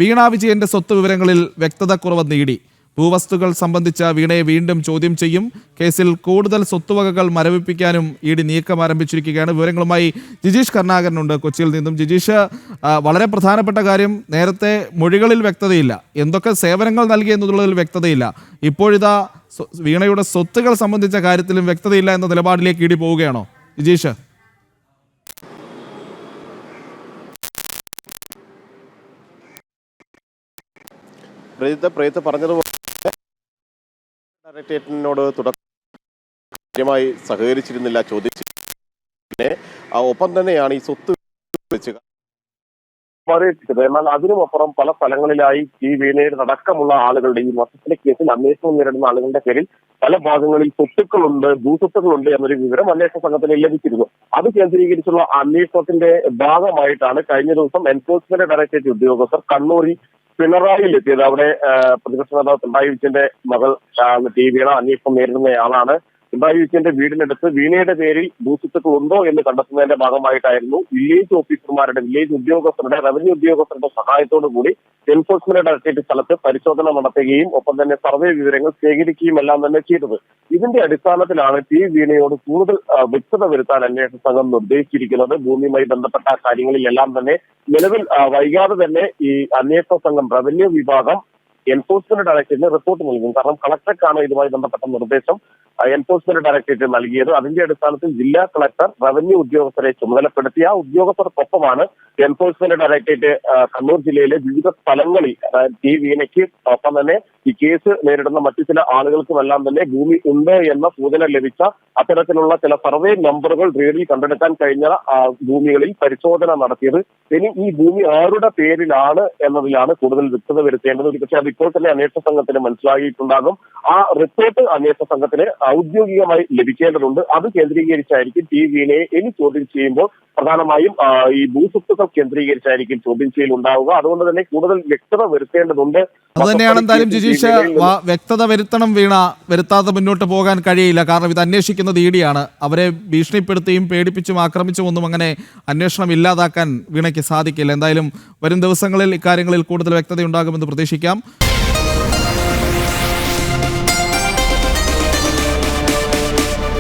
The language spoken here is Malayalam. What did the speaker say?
വീണ വിജയന്റെ സ്വത്ത് വിവരങ്ങളിൽ വ്യക്തതക്കുറവ് നീടി. ഭൂവസ്തുക്കൾ സംബന്ധിച്ച വീണയെ വീണ്ടും ചോദ്യം ചെയ്യും. കേസിൽ കൂടുതൽ സ്വത്തുവകകൾ മരവിപ്പിക്കാനും ഇഡി നീക്കം ആരംഭിച്ചിരിക്കുകയാണ്. വിവരങ്ങളുമായി ജിജീഷ് കരുണാകരനുണ്ട് കൊച്ചിയിൽ നിന്നും. ജിജീഷ്, വളരെ പ്രധാനപ്പെട്ട കാര്യം, നേരത്തെ മൊഴികളിൽ വ്യക്തതയില്ല, എന്തൊക്കെ സേവനങ്ങൾ നൽകി എന്നുള്ളതിൽ വ്യക്തതയില്ല. ഇപ്പോഴിതാ വീണയുടെ സ്വത്തുകൾ സംബന്ധിച്ച കാര്യത്തിലും വ്യക്തതയില്ല എന്ന നിലപാടിലേക്ക് ഇഡി പോവുകയാണോ ജിജീഷ്? പ്രേത്ത് പറഞ്ഞതുപോലെ ഡയറക്ടറേറ്റിനോട് തുടക്കമായി സഹകരിച്ചിരുന്നില്ല, ചോദിച്ചിരുന്നേ. ഒപ്പം തന്നെയാണ് ഈ സ്വത്ത് വെച്ച് എന്നാൽ അതിനുമപ്പുറം പല സ്ഥലങ്ങളിലായി ഈ വീണയുടെ അടക്കമുള്ള ആളുകളുടെ ഈ വസത്തിലെ കേസിൽ അന്വേഷണം നേരിടുന്ന ആളുകളുടെ പേരിൽ പല ഭാഗങ്ങളിൽ സ്വത്തുക്കളുണ്ട്, ഭൂസ്വത്തുക്കളുണ്ട് എന്നൊരു വിവരം അന്വേഷണ സംഘത്തിന് ലഭിച്ചിരുന്നു. അത് കേന്ദ്രീകരിച്ചുള്ള അന്വേഷണത്തിന്റെ ഭാഗമായിട്ടാണ് കഴിഞ്ഞ ദിവസം എൻഫോഴ്സ്മെന്റ് ഡയറക്ടറേറ്റ് ഉദ്യോഗസ്ഥർ കണ്ണൂരിൽ പിണറായിയിൽ എത്തിയത്. അവിടെ പ്രതിപക്ഷ നേതാവ് പിണറായി വിജയന്റെ മകൾ വീണ അന്വേഷണം നേരിടുന്നയാളാണ്. പിണറായി വിജയന്റെ വീടിനടുത്ത് വീണയുടെ പേരിൽ ഭൂസ്വത്തുക്കൾ ഉണ്ടോ എന്ന് കണ്ടെത്തുന്നതിന്റെ ഭാഗമായിട്ടായിരുന്നു വില്ലേജ് ഓഫീസർമാരുടെ, വില്ലേജ് ഉദ്യോഗസ്ഥരുടെ, റവന്യൂ ഉദ്യോഗസ്ഥരുടെ സഹായത്തോടു കൂടി എൻഫോഴ്സ്മെന്റ് ഡയറക്ടറേറ്റ് സ്ഥലത്ത് പരിശോധന നടത്തുകയും ഒപ്പം തന്നെ സർവേ വിവരങ്ങൾ ശേഖരിക്കുകയും എല്ലാം തന്നെ ചെയ്തത്. ഇതിന്റെ അടിസ്ഥാനത്തിലാണ് വീണയോട് കൂടുതൽ വ്യക്തത വരുത്താൻ അന്വേഷണ സംഘം നിർദ്ദേശിച്ചിരിക്കുന്നത്. ഭൂമിയുമായി ബന്ധപ്പെട്ട കാര്യങ്ങളിലെല്ലാം തന്നെ നിലവിൽ വൈകാതെ തന്നെ ഈ അന്വേഷണ സംഘം റവന്യൂ വിഭാഗം എൻഫോഴ്സ്മെന്റ് ഡയറക്ടറേറ്റിന് റിപ്പോർട്ട് നൽകും. കാരണം കളക്ടർക്കാണ് ഇതുമായി ബന്ധപ്പെട്ട നിർദ്ദേശം എൻഫോഴ്സ്മെന്റ് ഡയറക്ടറേറ്റ് നൽകിയത്. അതിന്റെ അടിസ്ഥാനത്തിൽ ജില്ലാ കളക്ടർ റവന്യൂ ഉദ്യോഗസ്ഥരെ ചുമതലപ്പെടുത്തി ആ ഉദ്യോഗസ്ഥർക്കൊപ്പമാണ് എൻഫോഴ്സ്മെന്റ് ഡയറക്ടറേറ്റ് കണ്ണൂർ ജില്ലയിലെ വിവിധ സ്ഥലങ്ങളിൽ വീണയ്ക്ക് ഒപ്പം തന്നെ ഈ കേസ് നേരിടുന്ന മറ്റു ചില ആളുകൾക്കുമെല്ലാം തന്നെ ഭൂമി ഉണ്ട് എന്ന സൂചന ലഭിച്ച അത്തരത്തിലുള്ള ചില സർവേ നമ്പറുകൾ റേഡിൽ കണ്ടെടുക്കാൻ കഴിഞ്ഞ ഭൂമികളിൽ പരിശോധന നടത്തിയത്. ഇനി ഈ ഭൂമി ആരുടെ പേരിലാണ് എന്നതിലാണ് കൂടുതൽ വ്യക്തത വരുത്തേണ്ടത്. പക്ഷേ അത് ഇപ്പോൾ തന്നെ അന്വേഷണ സംഘത്തിന് മനസ്സിലാക്കിയിട്ടുണ്ടാകും. ആ റിപ്പോർട്ട് അന്വേഷണ സംഘത്തിന് ഔദ്യോഗികമായി ലഭിക്കേണ്ടതുണ്ട്. അത് കേന്ദ്രീകരിച്ചായിരിക്കും വീണയെ ഇനി ചോദ്യം ചെയ്യുമ്പോൾ പ്രധാനമായും ഈ ഭൂസ്വത്തുക്കൾ കേന്ദ്രീകരിച്ചായിരിക്കും ചോദ്യം ചെയ്യൽ ഉണ്ടാവുക. അതുകൊണ്ട് തന്നെ കൂടുതൽ വ്യക്തത വരുത്തേണ്ടതുണ്ട്. അതുതന്നെയാണ് എന്തായാലും ജിജീഷ്, വ്യക്തത വരുത്തണം. വീണ വരുത്താതെ മുന്നോട്ട് പോകാൻ കഴിയില്ല. കാരണം ഇത് അന്വേഷിക്കുന്നത് ഇഡിയാണ്. അവരെ ഭീഷണിപ്പെടുത്തിയും പേടിപ്പിച്ചും ആക്രമിച്ചും ഒന്നും അങ്ങനെ അന്വേഷണം ഇല്ലാതാക്കാൻ വീണയ്ക്ക് സാധിക്കില്ല. എന്തായാലും വരും ദിവസങ്ങളിൽ ഇക്കാര്യങ്ങളിൽ കൂടുതൽ വ്യക്തതയുണ്ടാകുമെന്ന് പ്രതീക്ഷിക്കാം.